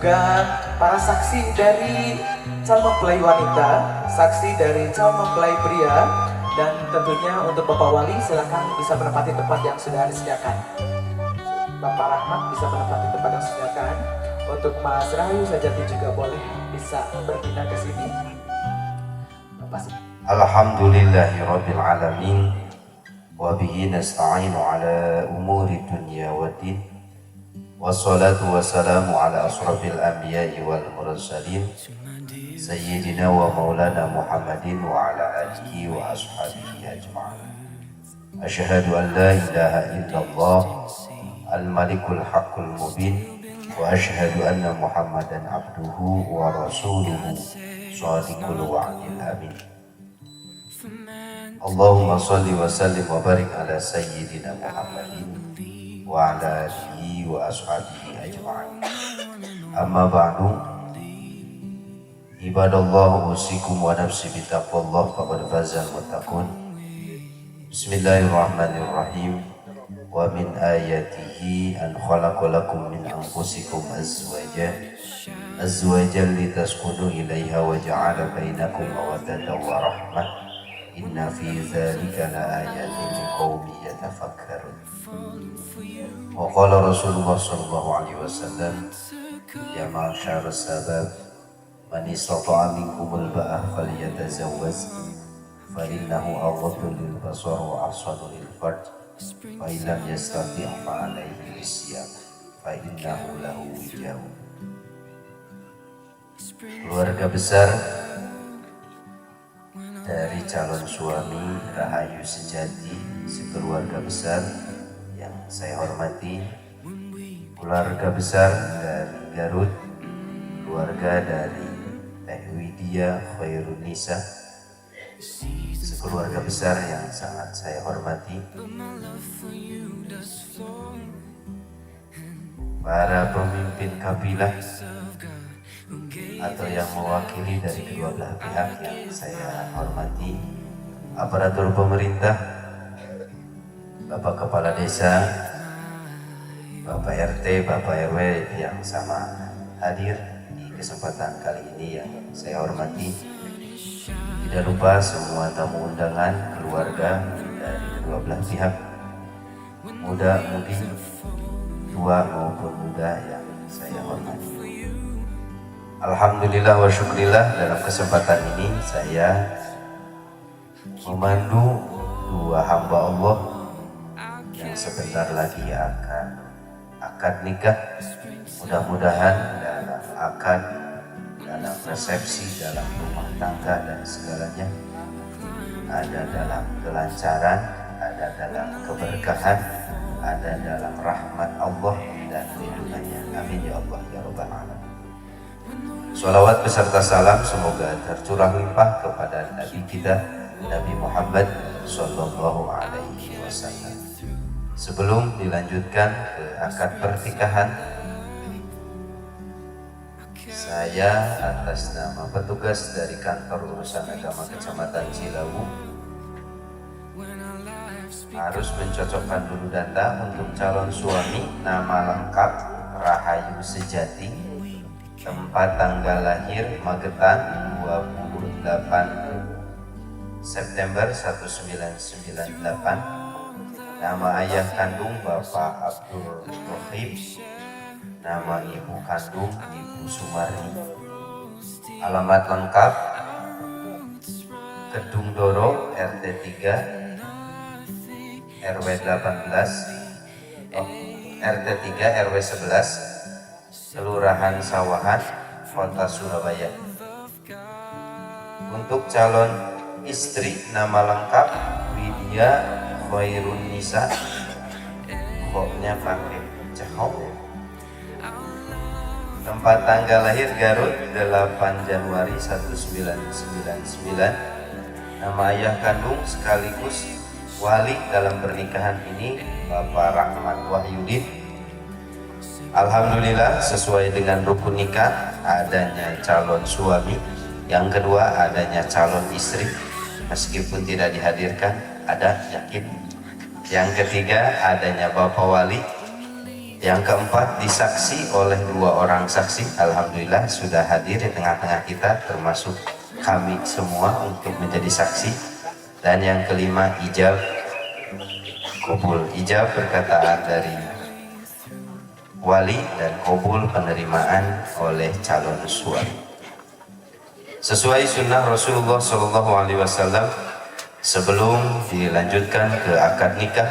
juga para saksi dari calon mempelai wanita, saksi dari calon mempelai pria, dan tentunya untuk Bapak Wali silakan bisa menempati tempat yang sudah disediakan. Bapak Rahmat bisa menempati tempat yang disediakan. Untuk Mas Rahayu Sajati juga boleh bisa berpindah ke sini. Bapak. Alhamdulillahirabbil alamin wa bihi nasta'inu ala umuri dunya waddin. Wassalatu wassalamu ala asrafil anbiya'i wal mursalin sayyidina wa maulana Muhammadin wa ala alihi wa ashabihi ajma'in. Asyhadu an la ilaha illallah al-malikul haqqul mubin wa asyhadu anna Muhammadan abduhu wa rasuluhu shadiqul wa'dil amin. Allahumma salli wa sallim wa barik ala sayyidina Muhammadin wa ala alihi wa ashabihi ajma'in. Amma ba'du, ibadallah, usikum wa nafsi bitaqwallah faqad fazal muttaqun. Bismillahirrahmanirrahim. Wa min ayatihi an khalaqalakum min anfusikum azwajan litaskunu ilaiha wa ja'ala bainakum mawaddatan wa rahmah. Inna fi dzalika laayatin liqaumin yatafakkarun. Wa qala Rasulullah sallallahu alaihi wasallam, ya ma'syaras sabab, man istata'a minkumul ba'ah falyatazawwaz fa innahu aghaddu lil basar wa ahsanu lil farj fa illam yastati' fa alayhi bisyam fa innahu lahu wijah. Keluarga besar dari calon suami Rahayu Sejati, sekeluarga besar yang saya hormati, keluarga besar dari Garut, keluarga dari Teh Widya Khairun Nisa, sekeluarga besar yang sangat saya hormati, para pemimpin kabilah atau yang mewakili dari kedua belah pihak yang saya hormati, aparatur pemerintah, Bapak Kepala Desa, Bapak RT, Bapak RW yang sama hadir di kesempatan kali ini yang saya hormati. Tidak lupa semua tamu undangan, keluarga dari kedua belah pihak, muda, mudi, tua maupun muda yang saya hormati. Alhamdulillah wa syukrillah, dalam kesempatan ini saya memandu dua hamba Allah yang sebentar lagi akan akad nikah. Mudah-mudahan dalam akad, dalam resepsi, dalam rumah tangga dan segalanya ada dalam kelancaran, ada dalam keberkahan, ada dalam rahmat Allah dan lindungannya. Amin ya Allah ya Rabbal alamin. Sholawat beserta salam semoga tercurah limpah kepada Nabi kita, Nabi Muhammad Sallallahu Alaihi Wasallam. Sebelum dilanjutkan ke akad pernikahan, saya atas nama petugas dari Kantor Urusan Agama Kecamatan Cilawu harus mencocokkan dulu data untuk calon suami. Nama lengkap Rahayu Sejati, tempat tanggal lahir Magetan 28 September 1998, nama ayah kandung Bapak Abdul Rohib, nama ibu kandung Ibu Sumarni, alamat lengkap Kedung Doro RT 3 RW 18 RT 3 RW 11 Kelurahan Sawahan, Kota Surabaya. Untuk calon istri, nama lengkap Widya Khairun Nisa, pokoknya pakai cahok. Tempat tanggal lahir Garut 8 Januari 1999. Nama ayah kandung sekaligus wali dalam pernikahan ini Bapak Rahmat Wahyudin. Alhamdulillah, sesuai dengan rukun nikah adanya calon suami, yang kedua adanya calon istri, meskipun tidak dihadirkan ada yakin. Yang ketiga adanya Bapak Wali, Yang keempat disaksi oleh 2 orang saksi. Alhamdulillah sudah hadir di tengah-tengah kita, termasuk kami semua untuk menjadi saksi. Dan yang kelima ijab qabul. Ijab perkataan dari wali dan qabul penerimaan oleh calon suami. Sesuai sunnah Rasulullah SAW, sebelum dilanjutkan ke akad nikah,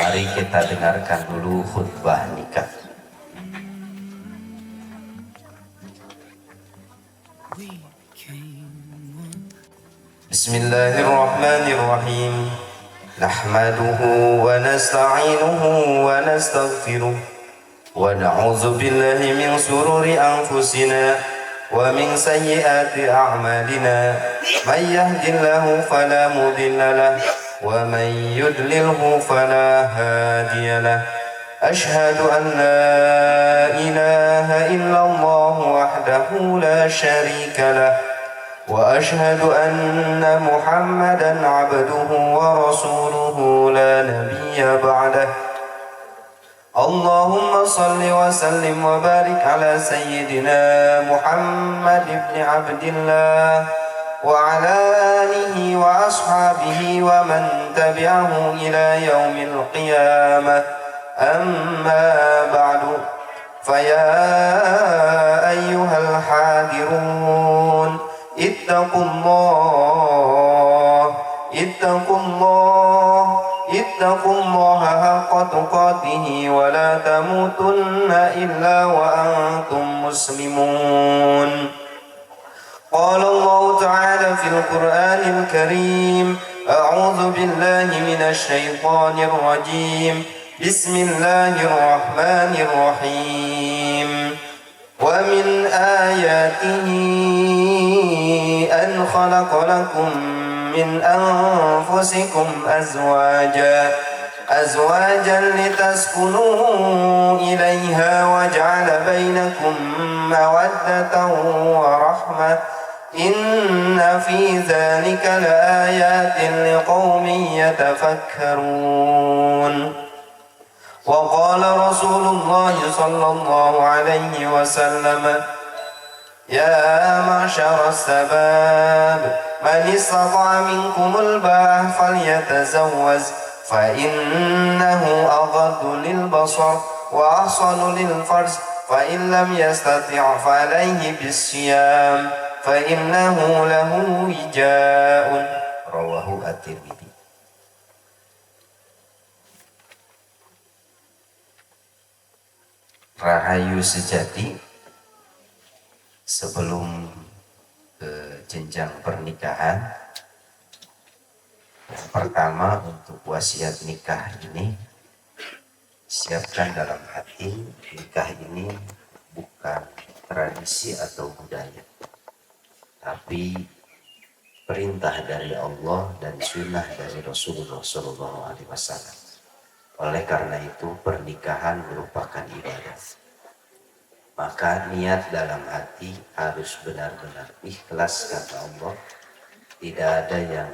mari kita dengarkan dulu khutbah nikah. Bismillahirrahmanirrahim. Nahmaduhu wa nasta'inuhu wa nastaghfiruh wa na'udzu billahi min sururi anfusina wa min sayyiati a'malina. May yahdihillahu fala mudilla lahu wa may yudlilhu fala hadiyalah. Ashhadu an la ilaha illallah wahdahu la syarika lah wa ashhadu anna Muhammadan abduhu wa rasuluhu la nabiyya ba'dah. Allahumma salli wa sallim wa barik ala sayyidina Muhammad ibn Abdillah wa ala alihi wa ashabihi wa man tabi'ahu ila yaumil qiyamah. Amma ba'du, faya ayyuhal hadirun, ittaqullaha haqqa tuqatihi wa la tamutunna illa wa antum muslimun. Qala Allah ta'ala fil Qur'anil Karim, a'udzu billahi minasy syaithanir rajim. Bismillahirrahmanirrahim. Wa min ayatihi an khalaqa lakum min anfusikum azwajan litaskunu ilaiha wa ja'ala bainakum mawaddatan wa rahmah. Inna fi dzalika laayatin liqaumin yatafakkarun. Wa qala Rasulullah sallallahu alaihi wasallam, ya ma'syara sabab, man istata'a minkumul ba'ah falyatazawwaz, fa innahu aghaddu lil basar wa ahsanu lil farj, fa in lam yastati' fa alayhi bis-siyam, fa innahu lahu wijaa'un. Rawahu at-Tirmidzi. Rahayu sejati sebelum ke jenjang pernikahan. Yang pertama, untuk wasiat nikah ini, siapkan dalam hati, nikah ini bukan tradisi atau budaya, tapi perintah dari Allah dan sunnah dari Rasulullah SAW. Oleh karena itu pernikahan merupakan ibadah. Maka niat dalam hati harus benar-benar ikhlas kata Allah. Tidak ada yang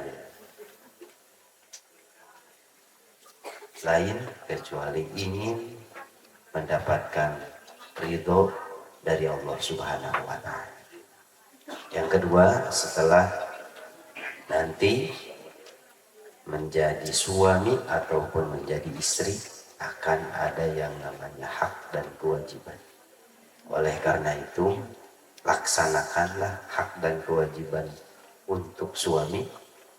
lain kecuali ingin mendapatkan ridho dari Allah Subhanahu wa Ta'ala. Yang kedua, setelah nanti menjadi suami ataupun menjadi istri, akan ada yang namanya hak dan kewajiban. Oleh karena itu, laksanakanlah hak dan kewajiban untuk suami,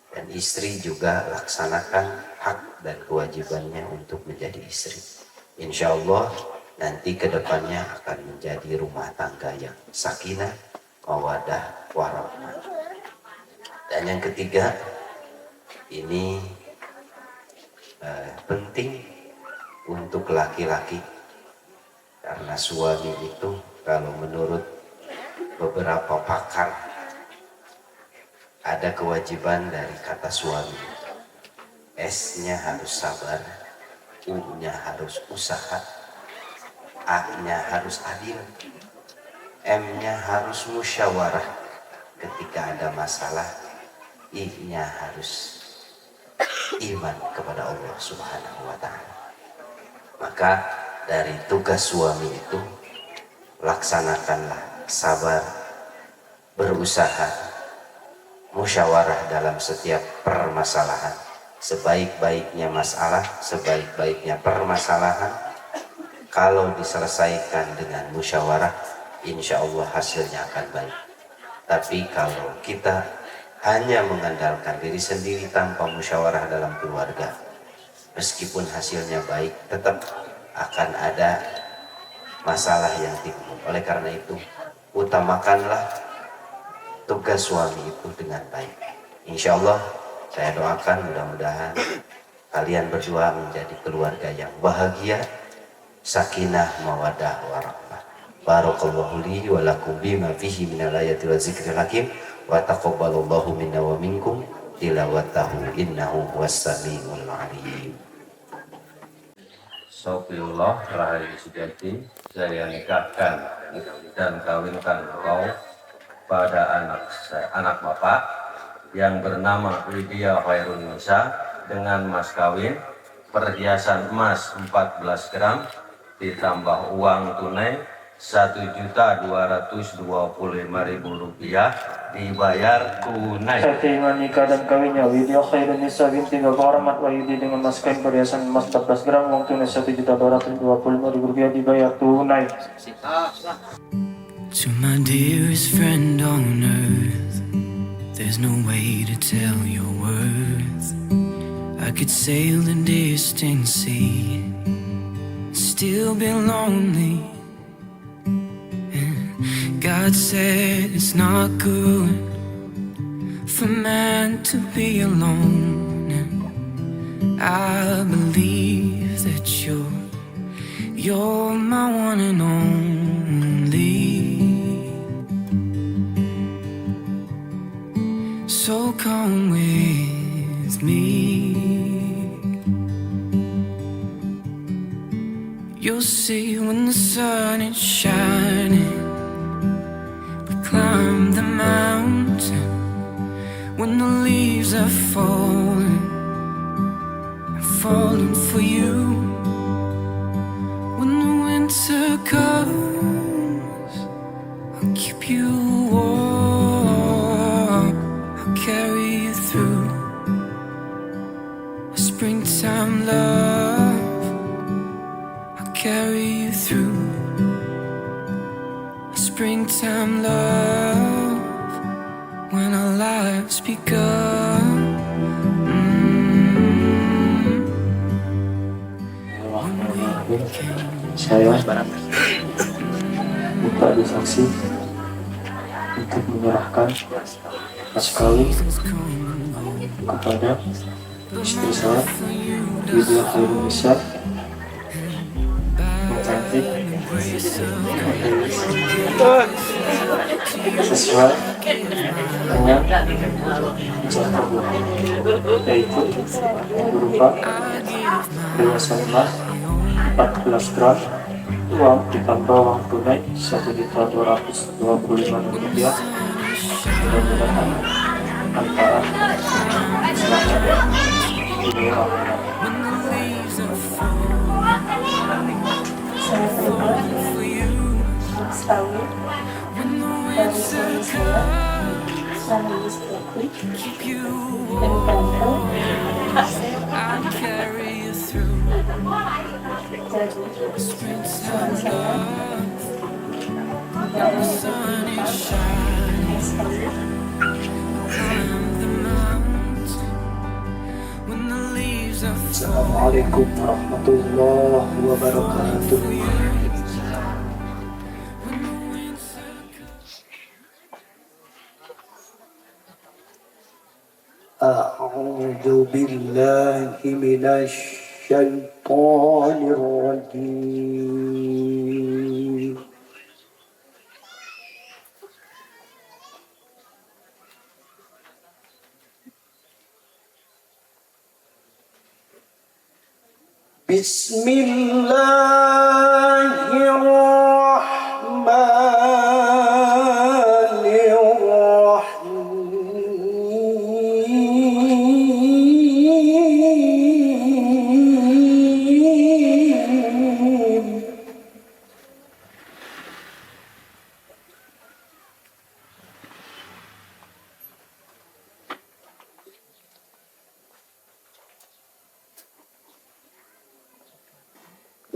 dan istri juga laksanakan hak dan kewajibannya untuk menjadi istri. Insya Allah nanti kedepannya akan menjadi rumah tangga yang sakinah, mawaddah, warahmah. Dan yang ketiga, ini penting untuk laki-laki, karena suami itu kalau menurut beberapa pakar ada kewajiban dari kata suami. S-nya harus sabar, U-nya harus usaha, A-nya harus adil, M-nya harus musyawarah ketika ada masalah, I-nya harus iman kepada Allah Subhanahu wa Ta'ala. Maka dari tugas suami itu, laksanakanlah, sabar, berusaha, musyawarah dalam setiap permasalahan. Sebaik-baiknya masalah, sebaik-baiknya permasalahan, kalau diselesaikan dengan musyawarah, insya Allah hasilnya akan baik. Tapi kalau kita hanya mengandalkan diri sendiri tanpa musyawarah dalam keluarga, meskipun hasilnya baik, tetap akan ada masalah yang timbul. Oleh karena itu, utamakanlah tugas suami itu dengan baik. Insya Allah, saya doakan mudah-mudahan kalian berdua menjadi keluarga yang bahagia, sakinah, mawaddah, warahmah. Barakallahu li wa lakum bima fihi minal ayati wa zikril hakim wa taqabbalallahu minna wa minkum tilawatahu innahu huwas-sami'ul 'alim. Sofiullah Rahayu Sujati, saya nikahkan dan kawinkan engkau pada anak bapak yang bernama Lydia Khairun Nisa dengan mas kawin perhiasan emas 14 gram ditambah uang tunai Rp1.225.000 dibayar tunai. Dengan nikah dan kawinnya Lydia Khairun Nisa binti Bapak Rahmat Wahyudi dengan mas kain perhiasan emas 14 gram uang tunai Rp1.225.000 dibayar tunai. To my dearest friend on earth, there's no way to tell your worth. I could sail the distant sea, still be lonely. God said it's not good for man to be alone. I believe that you're my one and only. So come with me. You'll see when the sun is shining, we climb the mountain. When the leaves are falling, I'm falling for you. When the winter comes, I'll keep you warm, I'll carry you through a springtime love. I'll carry you through a springtime love. When our lives begun. Saya minta disaksi untuk menyerahkan mas kawin kepada istri saya Lydia Khairun Nisa yang cantik, sesuai dengan jadwal, yaitu berupa perhiasan emas 14 gram, uang ditambah uang tunai Rp1.225.000. Mudah-mudahan antara selamat dunia akhirat. Saya terima mas kawin dari suami saya sama istriku dan tante jadi suami saya tidak menentukan mas kawin. Assalamualaikum warahmatullahi wabarakatuh. أعوذ بالله من الشيطان الرجيم. بسم الله الرحمن الرحيم.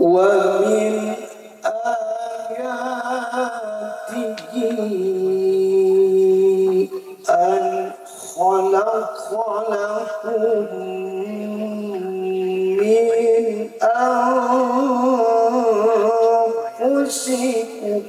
ومن آياته أن خلق لكم من أنفسكم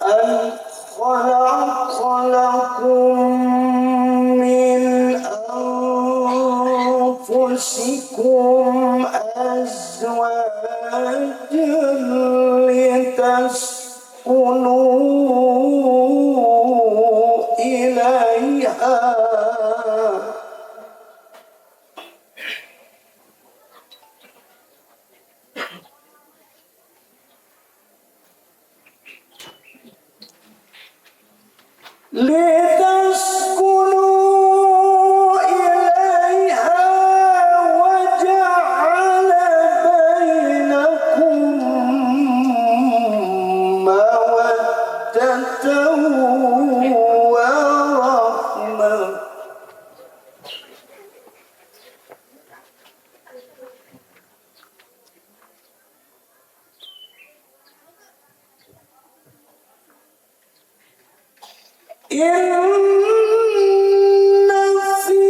أن خلق لكم من أنفسكم أزواجا لتسكنوا إليها لتسكنوا إليها وجعل بينكم مودة ورحمة إن في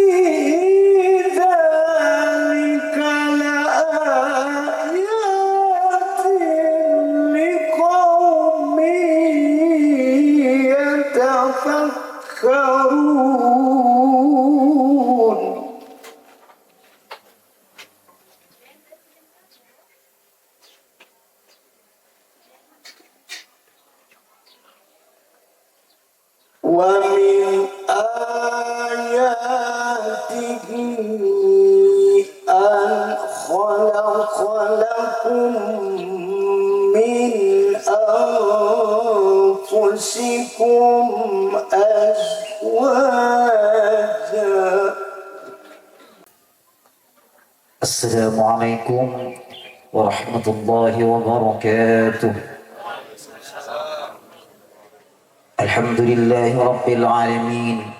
ذلك لآيات لقوم يتفكرون ومن آياته أن خلق لكم من أنفسكم أزواجا السلام عليكم ورحمة الله وبركاته. الحمد لله رب العالمين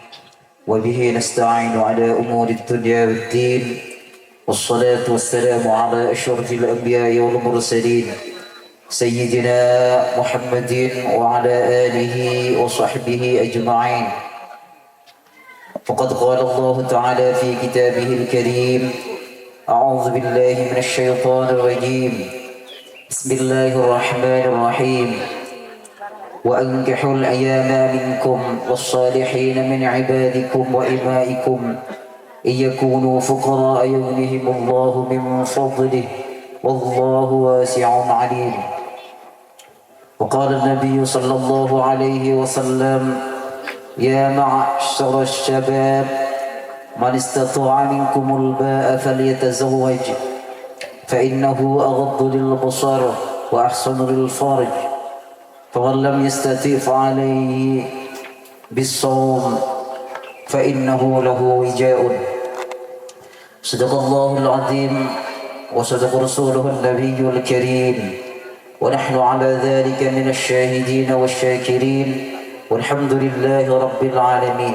وبه نستعين على أمور الدنيا والدين، والصلاة والسلام على أشرف الأنبياء والمرسلين سيدنا محمد وعلى آله وصحبه أجمعين. فقد قال الله تعالى في كتابه الكريم: أعوذ بالله من الشيطان الرجيم، بسم الله الرحمن الرحيم، وأنكحوا الأيام منكم والصالحين من عبادكم وإمائكم إن يكونوا فقراء يغنهم الله من فضله والله واسع عليم. وقال النبي صلى الله عليه وسلم: يا معشر الشباب من استطاع منكم الباء فليتزوج فإنه أغض للبصر وأحسن للفرج، فمن لم يستطع فعليه بالصوم فإنه له وجاء. صدق الله العظيم وصدق رسوله النبي الكريم، ونحن على ذلك من الشاهدين والشاكرين، والحمد لله رب العالمين.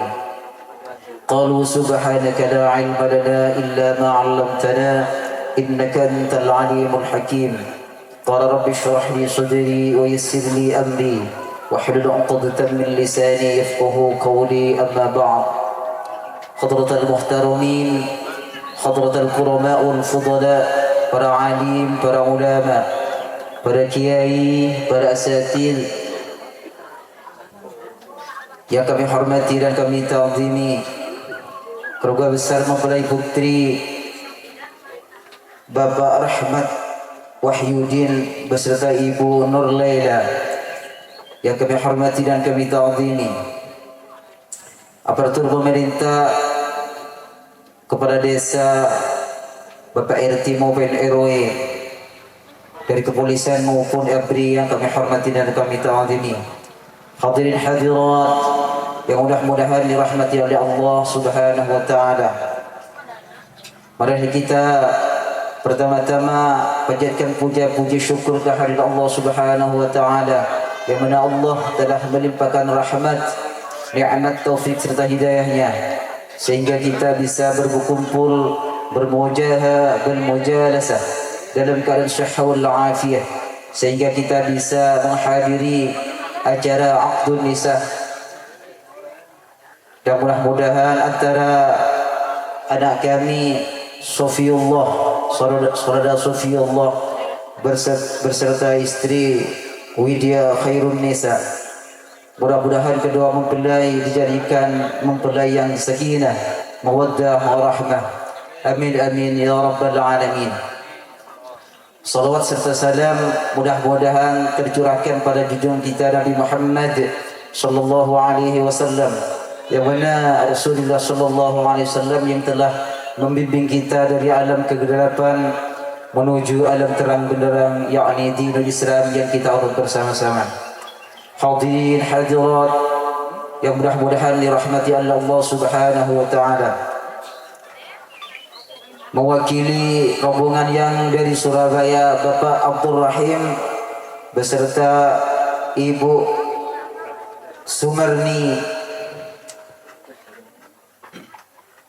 قالوا سبحانك لا علم لنا إلا ما علمتنا إنك أنت العليم الحكيم. قال رب اشرح لي صدري ويسر لي أمري واحلل عقدة من لساني يفقه قولي. أما بعد، حضرة المحترمين، حضرة الكرماء والفضلاء، para alim, para ulama, para kiai, para asatidz yang kami hormati dan kami ta'zimi, keluarga besar mempelai putri Bapak Rahmat Wahyudin beserta Ibu Nur Laila yang kami hormati dan kami ta'zimi, aparatur pemerintah, kepala desa, Bapak RT maupun RW, dari kepolisian maupun ABRI yang kami hormati dan kami ta'zimi, hadirin hadirat yang mudah-mudahan dirahmati oleh Allah Subhanahu wa taala. Mari kita Pertama-tama panjatkan puja-puji syukur kehadirat Allah Subhanahu wa taala yang mana Allah telah melimpahkan rahmat, nikmat, taufik serta hidayahnya sehingga kita bisa berkumpul, bermujalasah dalam keadaan sihah wal afiyah, sehingga kita bisa menghadiri acara aqdun nisah. Dan mudah-mudahan antara anak kami Sofiullah, saudara Sofiullah berserta istri Widya Khairun Nisa, mudah-mudahan kedua mempelai dijadikan mempelai yang sakinah, mawaddah, warahmah. Amin amin ya rabbal alamin. Salawat serta salam mudah-mudahan tercurahkan pada junjungan kita Nabi Muhammad sallallahu alaihi wasallam, yang mana Rasulullah sallallahu alaihi wasallam yang telah membimbing kita dari alam kegelapan menuju alam terang benderang, yakni dinul Islam yang kita urut bersama-sama. Hadirin hadirat yang mudah-mudahan dirahmati Allah Subhanahu wa taala. Mewakili rombongan yang dari Surabaya, Bapak Abdul Rahim beserta Ibu Sumarni,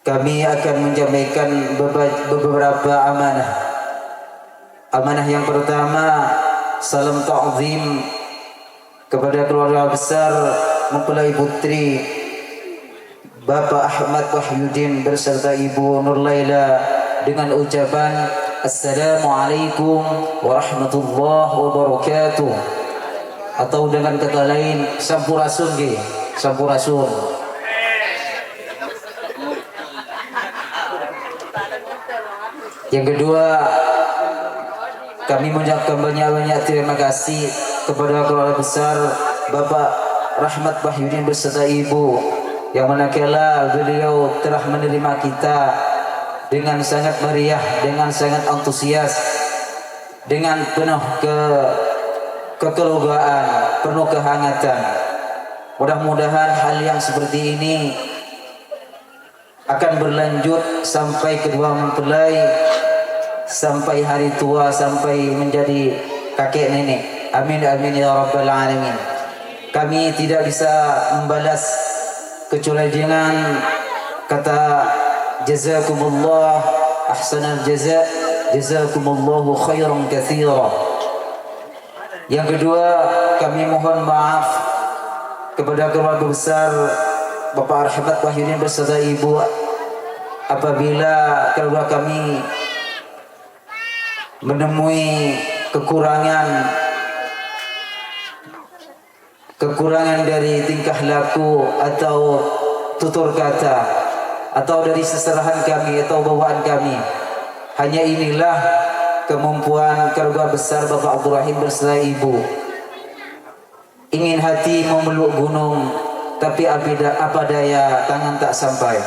kami akan menyampaikan beberapa amanah. Amanah yang pertama, salam ta'zim kepada keluarga besar mempelai putri Bapak Ahmad Wahyudin beserta Ibu Nur Laila dengan ucapan Assalamualaikum warahmatullahi wabarakatuh, atau dengan kata lain Sampurasun ge, Sampurasun. Yang kedua, kami mengucapkan banyak-banyak terima kasih kepada keluarga besar Bapak Rahmat Wahyudin beserta Ibu, yang manakala beliau telah menerima kita dengan sangat meriah, dengan sangat antusias, dengan penuh kekeluargaan, penuh kehangatan. Mudah-mudahan hal yang seperti ini akan berlanjut sampai kedua mempelai, sampai hari tua, sampai menjadi kakek nenek. Amin amin ya rabbal alamin. Kami tidak bisa membalas kecuali dengan kata jazakumullah ahsanal jaza, jazakumullahu khairan katsira. Yang kedua, kami mohon maaf kepada keluarga besar Bapak Rahmat Wahyudin beserta Ibu apabila keluarga kami menemui kekurangan dari tingkah laku atau tutur kata atau dari seserahan kami atau bawaan kami. Hanya inilah kemampuan keluarga besar Bapak Abdul Rahim beserta Ibu. Ingin hati memeluk gunung, tapi apa daya tangan tak sampai.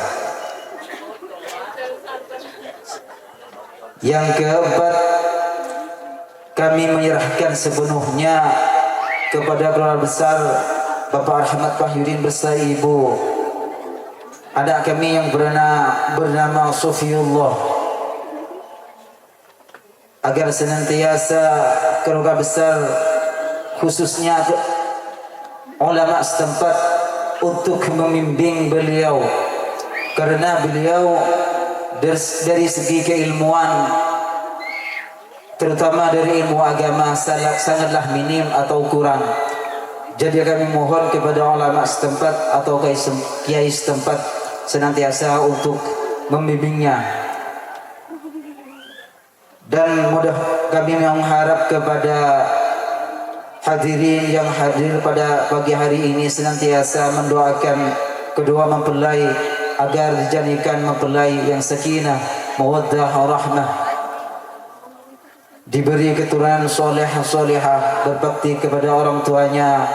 Yang keempat, kami menyerahkan sepenuhnya kepada keluarga besar Bapak Rahmat Wahyudin beserta Ibu, anak kami yang bernama Sofiullah, agar senantiasa keluarga besar khususnya ulama setempat untuk membimbing beliau, karena beliau dari segi keilmuan, terutama dari ilmu agama, sangatlah minim atau kurang. Jadi kami mohon kepada ulama setempat atau kiai setempat senantiasa untuk membimbingnya. Dan kami mengharap kepada hadirin yang hadir pada pagi hari ini senantiasa mendoakan kedua mempelai agar dijadikan mempelai yang sakinah, mawaddah, rahmah, diberi keturunan soleh-solehah, berbakti kepada orang tuanya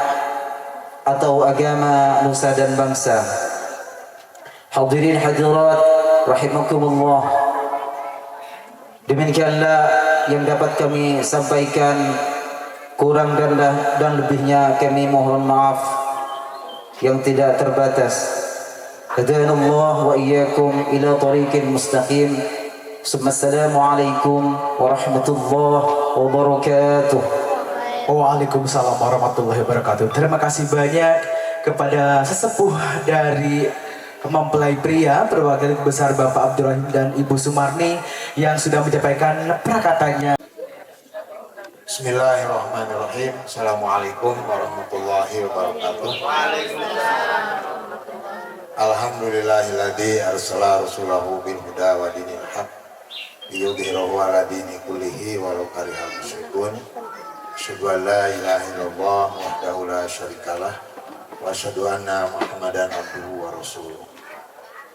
atau agama, nusa dan bangsa. Hadirin hadirat rahimakumullah, demikianlah yang dapat kami sampaikan. Kurang dan lebihnya kami mohon maaf yang tidak terbatas. Hadanallah wa iyyakum ila tariqin mustaqim. Assalamualaikum warahmatullahi wabarakatuh. Waalaikumsalam warahmatullahi wabarakatuh. Terima kasih banyak kepada sesepuh dari mempelai pria perwakilan besar Bapak Abdurrahim dan Ibu Sumarni yang sudah menyampaikan prakatanya. Bismillahirrahmanirrahim. Assalamualaikum warahmatullahi wabarakatuh. Alhamdulillahilladzi arsala rasulahu bil huda wa dinil haq liyudhhirahu 'ala dini kullihi walau karihal musyrikun. Asyhadu an la ilaha illallah wahdahu la syarikalah wa asyhadu anna Muhammadan abduhu wa rasuluh.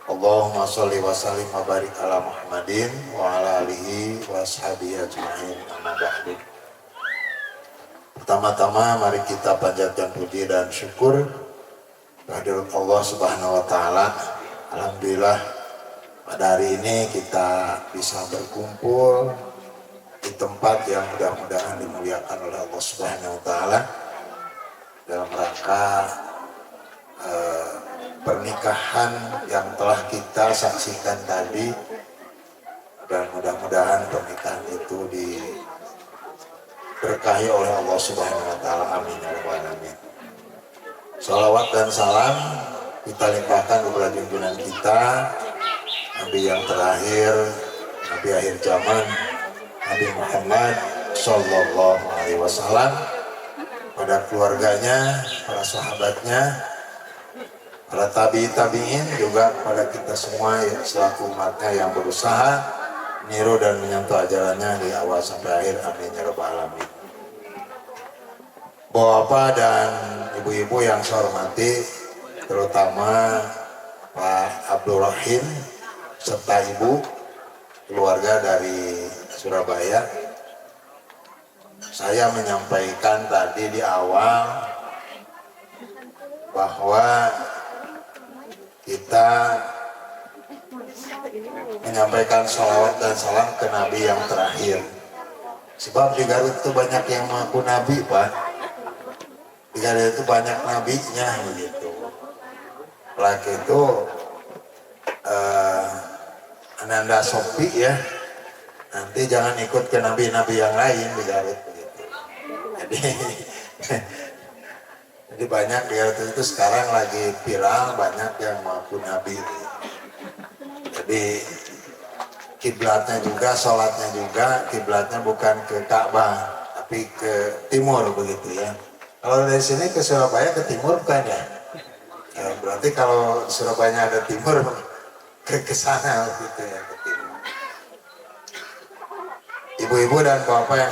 Allahumma shalli wa sallim wa barik ala Muhammadin wa ala alihi wa ashabihi ajma'in. Amma ba'du. Pertama-tama mari kita panjatkan puji dan syukur kehadirat Allah Subhanahu wa taala. Alhamdulillah pada hari ini kita bisa berkumpul di tempat yang mudah-mudahan dimuliakan oleh Allah Subhanahu wa taala dalam rangka pernikahan yang telah kita saksikan tadi, dan mudah-mudahan pernikahan itu diberkahi oleh Allah Subhanahu wa taala. Amin ya rabbal alamin. Salawat dan salam kita limpahkan kepada junjungan kita, Nabi yang terakhir, Nabi akhir zaman, Nabi Muhammad Sallallahu Alaihi Wasallam, pada keluarganya, para sahabatnya, para tabi'in, juga pada kita semua yang selaku umatnya yang berusaha meniru dan menyentuh ajarannya dari awal sampai akhir. Amin ya rabbal alamin. Bapak dan ibu-ibu yang saya hormati, terutama Pak Abdurrahim serta ibu keluarga dari Surabaya. Saya menyampaikan tadi di awal bahwa kita menyampaikan sholawat dan salam ke Nabi yang terakhir. Sebab di Garut itu banyak yang mengaku Nabi, Pak. Di Garut itu banyak nabinya begitu. Lagi itu Ananda Sopi ya, nanti jangan ikut ke nabi-nabi yang lain di Garut begitu. Jadi banyak di Garut itu sekarang lagi viral, banyak yang mengaku nabi. Jadi kiblatnya juga, sholatnya juga, kiblatnya bukan ke Ka'bah tapi ke timur begitu ya. Kalau dari sini ke Surabaya ke timur bukan ya? Berarti kalau Surabaya ada timur ke sana gitu ya, ke timur. Ibu-ibu dan bapak yang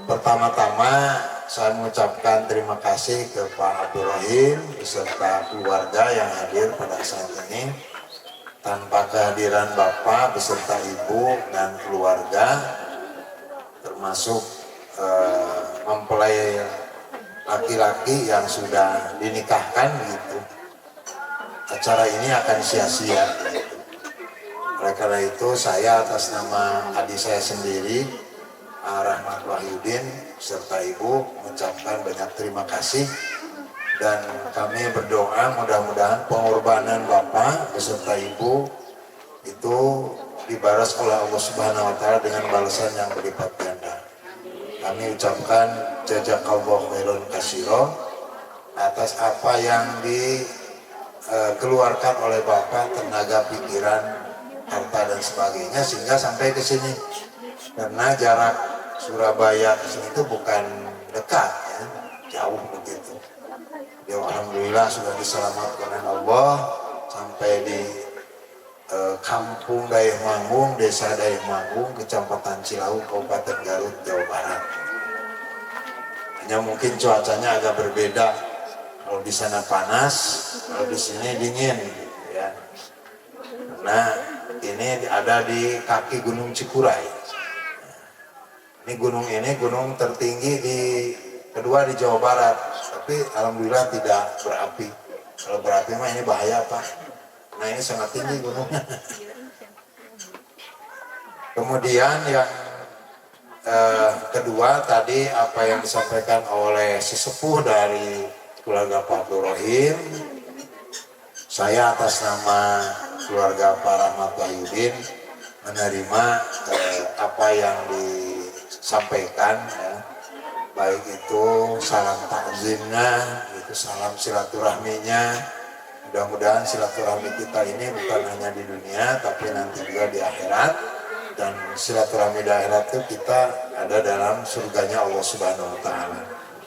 pertama-tama saya mengucapkan terima kasih ke Pak Abdurrahim beserta keluarga yang hadir pada saat ini. Tanpa kehadiran bapak beserta ibu dan keluarga, termasuk mempelai laki-laki yang sudah dinikahkan gitu, acara ini akan sia-sia gitu. Oleh karena itu saya atas nama adik saya sendiri, Rahmat Wahyudin, serta ibu mengucapkan banyak terima kasih, dan kami berdoa mudah-mudahan pengorbanan bapak beserta ibu itu dibalas oleh Allah Subhanahu wa taala dengan balasan yang berlipat ganda. Kami ucapkan jazakallahu khairan katsira atas apa yang dikeluarkan oleh Bapak, tenaga, pikiran, harta dan sebagainya sehingga sampai ke sini. Karena jarak Surabaya ke sini itu bukan dekat ya, jauh begitu. Ya alhamdulillah sudah diselamatkan oleh Allah sampai di Kampung Dayak Manggung, Desa Dayak Manggung, Kecamatan Cilawu, Kabupaten Garut, Jawa Barat. Hanya mungkin cuacanya agak berbeda. Kalau di sana panas, kalau di sini dingin, gitu ya. Karena ini ada di kaki Gunung Cikuray. Ini gunung tertinggi kedua di Jawa Barat, tapi alhamdulillah tidak berapi. Kalau berapi mah ini bahaya, Pak. Nah ini sangat tinggi gunungnya. Kemudian yang kedua tadi apa yang disampaikan oleh sesepuh dari keluarga Pak Abdurrahim, saya atas nama keluarga Pak Rahmat Wahyudin menerima apa yang disampaikan, ya. Baik itu salam takzimnya, itu salam silaturahminya. Mudah-mudahan silaturahmi kita ini bukan hanya di dunia, tapi nanti juga di akhirat. Dan silaturahmi di akhirat itu kita ada dalam surganya Allah Subhanahu Wa Taala.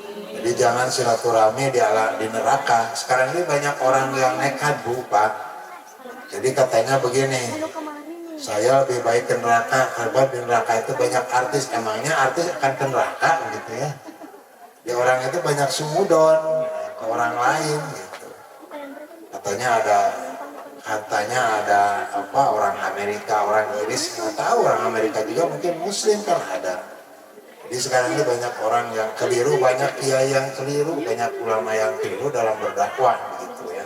Jadi jangan silaturahmi di neraka. Sekarang ini banyak orang yang nekat, Bu, Pak. Jadi katanya begini, saya lebih baik ke neraka, karena di neraka itu banyak artis. Emangnya artis akan ke neraka gitu ya? Di orang itu banyak sumudon ke orang lain gitu. Katanya ada apa, orang Amerika, orang Inggris, nggak tahu, orang Amerika juga mungkin Muslim kan ada. Jadi sekarang ini banyak orang yang keliru, banyak kiai yang keliru, banyak ulama yang keliru dalam berdakwah gitu ya.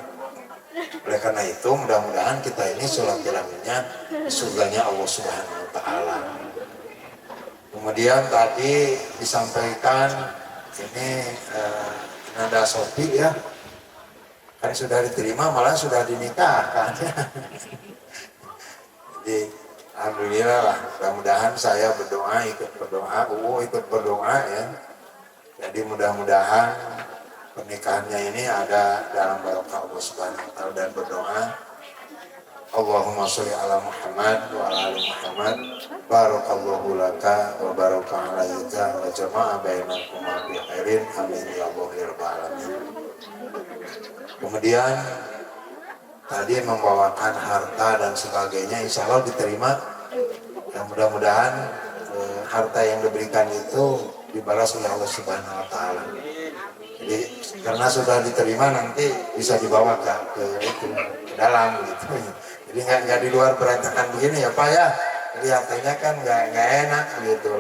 Oleh karena itu mudah-mudahan kita ini silaturahminya surganya Allah Subhanahu Wa Taala. Kemudian tadi disampaikan ini Nanda Sofi ya, kan sudah diterima, malah sudah dinikahkan. Jadi alhamdulillah lah, mudah-mudahan saya berdoa, ikut berdoa, ikut berdoa ya. Jadi mudah-mudahan pernikahannya ini ada dalam barokah Allah Subhanahu Wa Taala, dan berdoa Allahumma sholli ala Muhammad wa ala ali Muhammad barakallahu laka wa baraka alaika wa jama'a bainakuma bi khairin amin ya Allah ya rabbal alamin. Kemudian tadi membawakan harta dan sebagainya, insya Allah diterima. Dan mudah-mudahan harta yang diberikan itu dibalas oleh Allah Subhanahu Wa Taala. Jadi karena sudah diterima nanti bisa dibawa ke dalam gitu. Jadi nggak di luar berantakan begini ya Pak ya. Kelihatannya kan nggak enak gitu.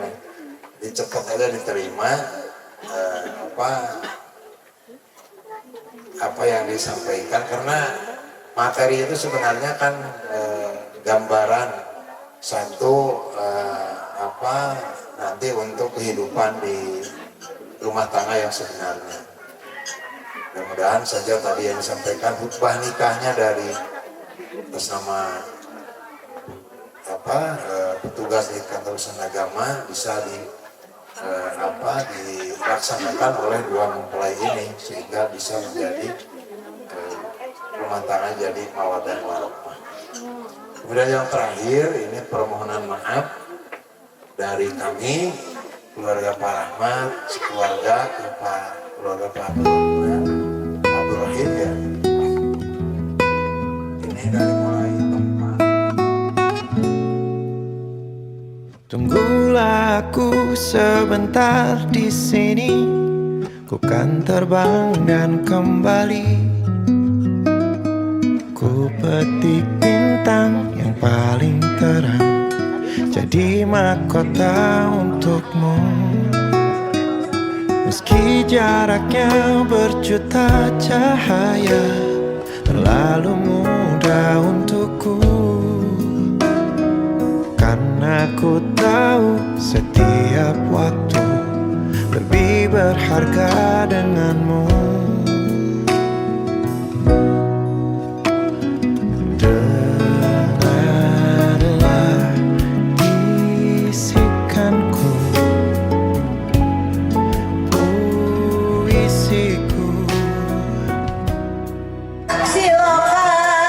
Jadi cepat aja diterima apa yang disampaikan, karena materi itu sebenarnya kan gambaran satu nanti untuk kehidupan di rumah tangga yang sebenarnya. Mudah-mudahan saja tadi yang disampaikan khutbah nikahnya dari atas nama petugas di kantor urusan agama bisa dilaksanakan oleh dua mempelai ini, sehingga bisa menjadi rumah tangga jadi mawaddah warahmah. Kemudian yang terakhir ini permohonan maaf dari kami keluarga Pak Rahmat, sekeluarga keluarga Pak Abdul Rahim ya. Ini dari mulai tempat. Tunggulah aku sebentar di sini, ku kan terbang dan kembali. Ku petik bintang yang paling terang, jadi mahkota untukmu. Meski jaraknya berjuta cahaya, terlalu mudah untukku. Karena ku tahu setiap waktu lebih berharga denganmu. Dengarlah bisikanku, puisiku. Silakan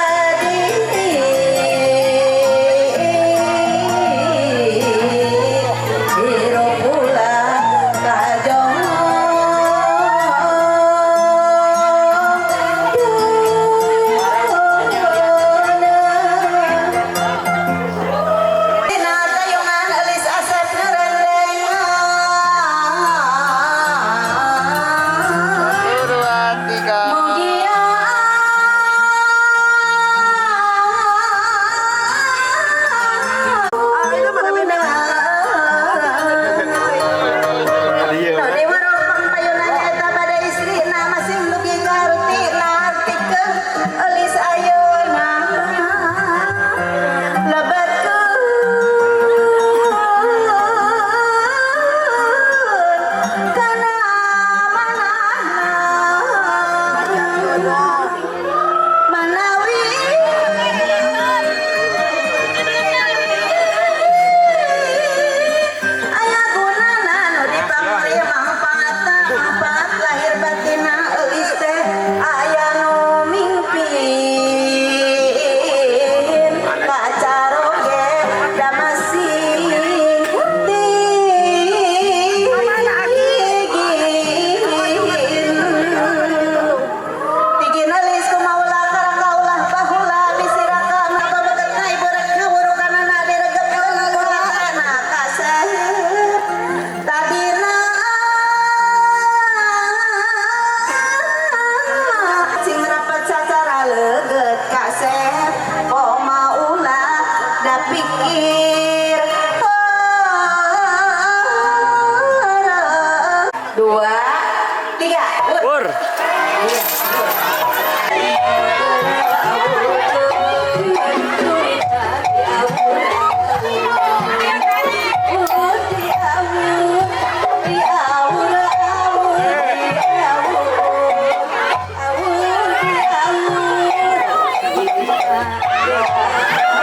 Ya.